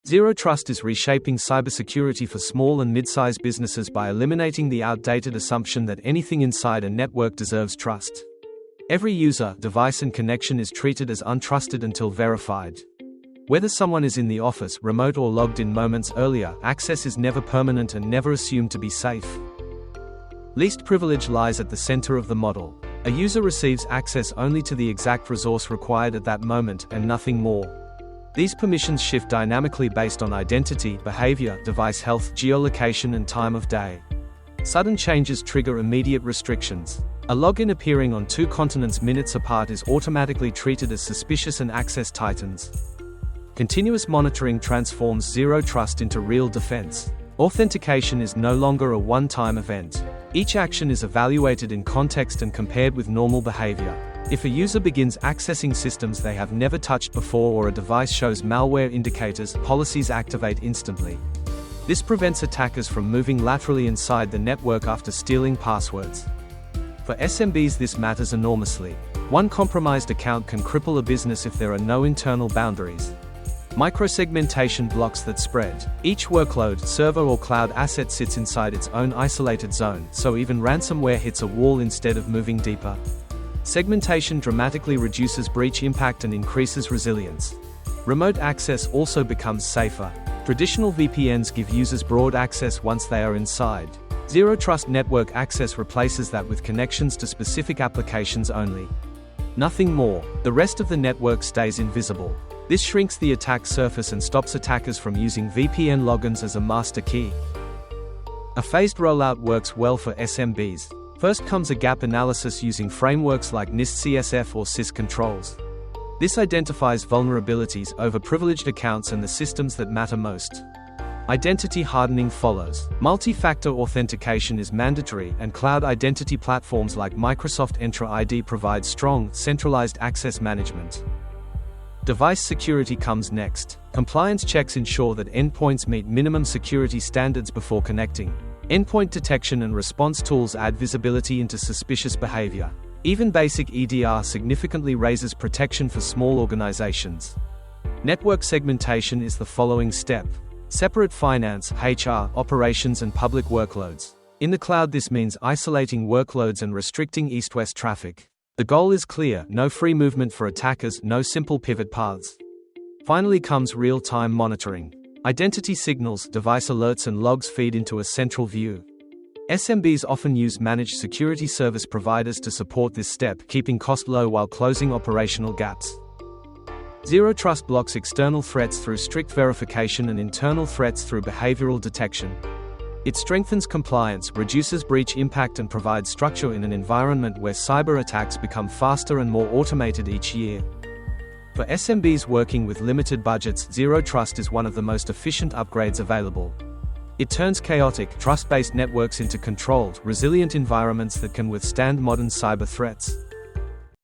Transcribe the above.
Zero Trust is reshaping cybersecurity for small and mid-sized businesses by eliminating the outdated assumption that anything inside a network deserves trust. Every user, device and connection is treated as untrusted until verified. Whether someone is in the office, remote or logged in moments earlier, access is never permanent and never assumed to be safe. Least privilege lies at the center of the model. A user receives access only to the exact resource required at that moment and nothing more. These permissions shift dynamically based on identity, behavior, device health, geolocation and time of day. Sudden changes trigger immediate restrictions. A login appearing on 2 continents minutes apart is automatically treated as suspicious and access tightens. Continuous monitoring transforms zero trust into real defense. Authentication is no longer a one-time event. Each action is evaluated in context and compared with normal behavior. If a user begins accessing systems they have never touched before or a device shows malware indicators, policies activate instantly. This prevents attackers from moving laterally inside the network after stealing passwords. For SMBs this matters enormously. One compromised account can cripple a business if there are no internal boundaries. Microsegmentation blocks that spread. Each workload, server or cloud asset sits inside its own isolated zone, so even ransomware hits a wall instead of moving deeper. Segmentation dramatically reduces breach impact and increases resilience. Remote access also becomes safer. Traditional VPNs give users broad access once they are inside. Zero Trust network access replaces that with connections to specific applications only. Nothing more. The rest of the network stays invisible. This shrinks the attack surface and stops attackers from using VPN logins as a master key. A phased rollout works well for SMBs. First comes a gap analysis using frameworks like NIST CSF or SIS controls. This identifies vulnerabilities, overprivileged accounts and the systems that matter most. Identity hardening follows. Multi-factor authentication is mandatory, and cloud identity platforms like Microsoft Entra ID provide strong, centralized access management. Device security comes next. Compliance checks ensure that endpoints meet minimum security standards before connecting. Endpoint detection and response tools add visibility into suspicious behavior. Even basic EDR significantly raises protection for small organizations. Network segmentation is the following step. Separate finance, HR, operations and public workloads. In the cloud this means isolating workloads and restricting east-west traffic. The goal is clear: no free movement for attackers, no simple pivot paths. Finally comes real-time monitoring. Identity signals, device alerts and logs feed into a central view. SMBs often use managed security service providers to support this step, keeping cost low while closing operational gaps. Zero Trust blocks external threats through strict verification and internal threats through behavioral detection. It strengthens compliance, reduces breach impact and provides structure in an environment where cyber attacks become faster and more automated each year. For SMBs working with limited budgets, Zero Trust is one of the most efficient upgrades available. It turns chaotic, trust-based networks into controlled, resilient environments that can withstand modern cyber threats.